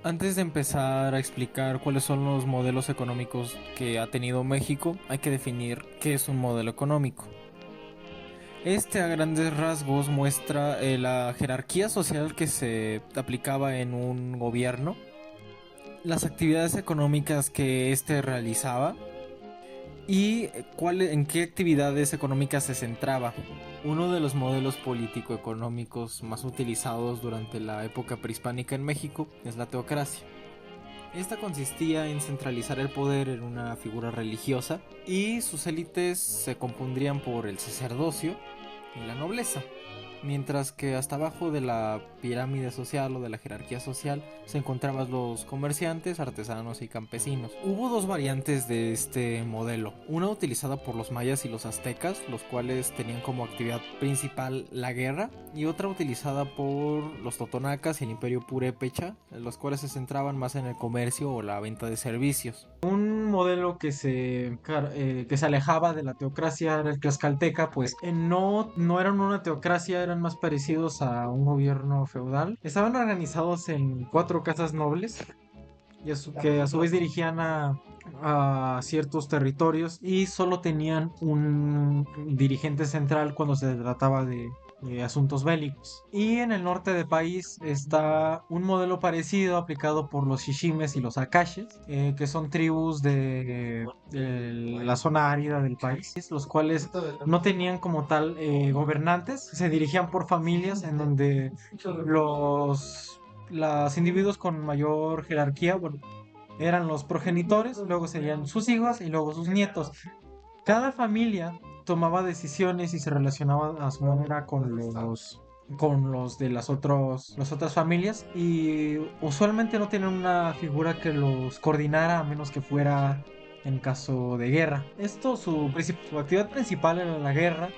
Antes de empezar a explicar cuáles son los modelos económicos que ha tenido México, hay que definir qué es un modelo económico. Este a grandes rasgos muestra la jerarquía social que se aplicaba en un gobierno, las actividades económicas que éste realizaba y en qué actividades económicas se centraba. Uno de los modelos político-económicos más utilizados durante la época prehispánica en México es la teocracia. Esta consistía en centralizar el poder en una figura religiosa y sus élites se compondrían por el sacerdocio y la nobleza, mientras que hasta abajo de la pirámide social o de la jerarquía social se encontraban los comerciantes, artesanos y campesinos. Hubo dos variantes de este modelo, una utilizada por los mayas y los aztecas, los cuales tenían como actividad principal la guerra, y otra utilizada por los totonacas y el imperio purépecha, los cuales se centraban más en el comercio o la venta de servicios. Un modelo que se alejaba de la teocracia era el tlaxcalteca, pues no eran una teocracia, eran más parecidos a un gobierno feudal. Estaban organizados en cuatro casas nobles que a su vez dirigían a ciertos territorios y solo tenían un dirigente central cuando se trataba de asuntos bélicos. Y en el norte del país está un modelo parecido aplicado por los Shishimes y los Akashes, que son tribus de la zona árida del país, los cuales no tenían como tal gobernantes, se dirigían por familias en donde los individuos con mayor jerarquía, bueno, eran los progenitores, luego serían sus hijos y luego sus nietos. Cada familia tomaba decisiones y se relacionaba a su manera con los de las otras familias y usualmente no tenían una figura que los coordinara a menos que fuera en caso de guerra. Su actividad principal era la guerra.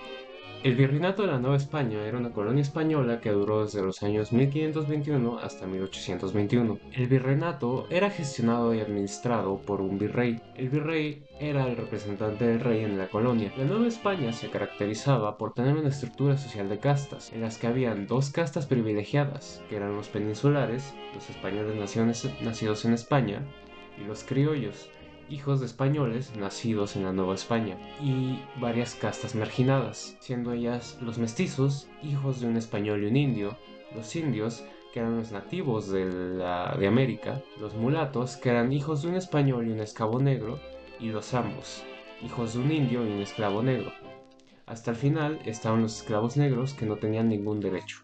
El Virreinato de la Nueva España era una colonia española que duró desde los años 1521 hasta 1821. El virreinato era gestionado y administrado por un virrey. El virrey era el representante del rey en la colonia. La Nueva España se caracterizaba por tener una estructura social de castas, en las que habían dos castas privilegiadas, que eran los peninsulares, los españoles nacidos en España, y los criollos, hijos de españoles nacidos en la Nueva España, y varias castas marginadas, siendo ellas los mestizos, hijos de un español y un indio, los indios, que eran los nativos de América, los mulatos, que eran hijos de un español y un esclavo negro, y los ambos, hijos de un indio y un esclavo negro. Hasta el final estaban los esclavos negros que no tenían ningún derecho.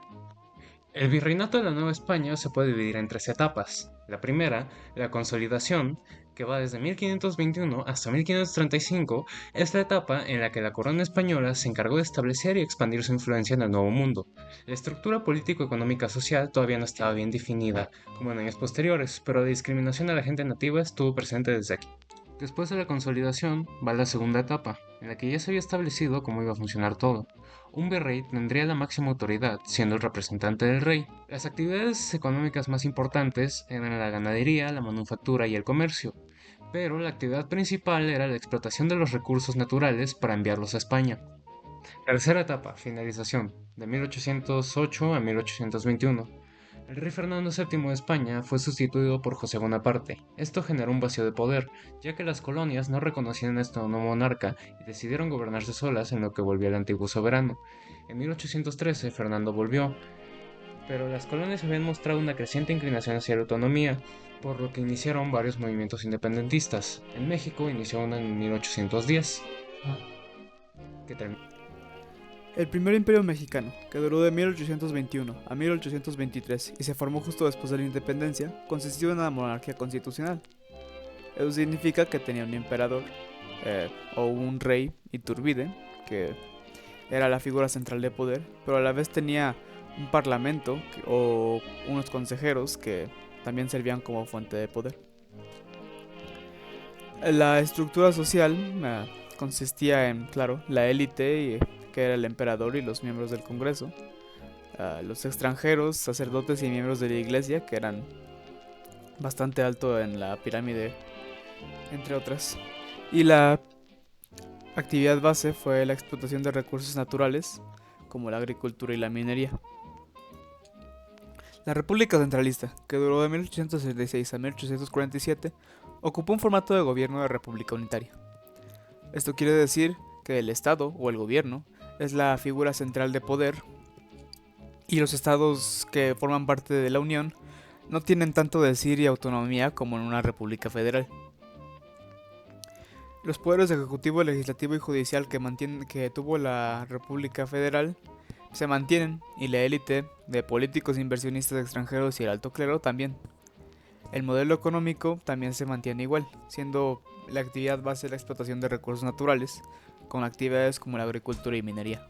El virreinato de la Nueva España se puede dividir en tres etapas. La primera, la consolidación, que va desde 1521 hasta 1535, es la etapa en la que la corona española se encargó de establecer y expandir su influencia en el Nuevo Mundo. La estructura político-económica social todavía no estaba bien definida, como en años posteriores, pero la discriminación a la gente nativa estuvo presente desde aquí. Después de la consolidación va la segunda etapa, en la que ya se había establecido cómo iba a funcionar todo. Un virrey tendría la máxima autoridad, siendo el representante del rey. Las actividades económicas más importantes eran la ganadería, la manufactura y el comercio, pero la actividad principal era la explotación de los recursos naturales para enviarlos a España. Tercera etapa, finalización, de 1808 a 1821. El rey Fernando VII de España fue sustituido por José Bonaparte. Esto generó un vacío de poder, ya que las colonias no reconocían a este nuevo monarca y decidieron gobernarse solas en lo que volvió el antiguo soberano. En 1813 Fernando volvió, pero las colonias habían mostrado una creciente inclinación hacia la autonomía, por lo que iniciaron varios movimientos independentistas. En México inició uno en 1810, que terminó. El primer imperio mexicano, que duró de 1821 a 1823 y se formó justo después de la independencia, consistió en una monarquía constitucional. Eso significa que tenía un emperador, o un rey Iturbide, que era la figura central de poder, pero a la vez tenía un parlamento o unos consejeros que también servían como fuente de poder. La estructura social consistía en, claro, la élite, que era el emperador y los miembros del Congreso, los extranjeros, sacerdotes y miembros de la iglesia, que eran bastante alto en la pirámide, entre otras. Y la actividad base fue la explotación de recursos naturales, como la agricultura y la minería. La República Centralista, que duró de 1866 a 1847, ocupó un formato de gobierno de república unitaria. Esto quiere decir que el Estado o el gobierno es la figura central de poder y los estados que forman parte de la Unión no tienen tanto decir y autonomía como en una república federal. Los poderes ejecutivo, legislativo y judicial que tuvo la República Federal se mantienen, y la élite de políticos, inversionistas extranjeros y el alto clero también. El modelo económico también se mantiene igual, siendo la actividad base la explotación de recursos naturales, con actividades como la agricultura y minería.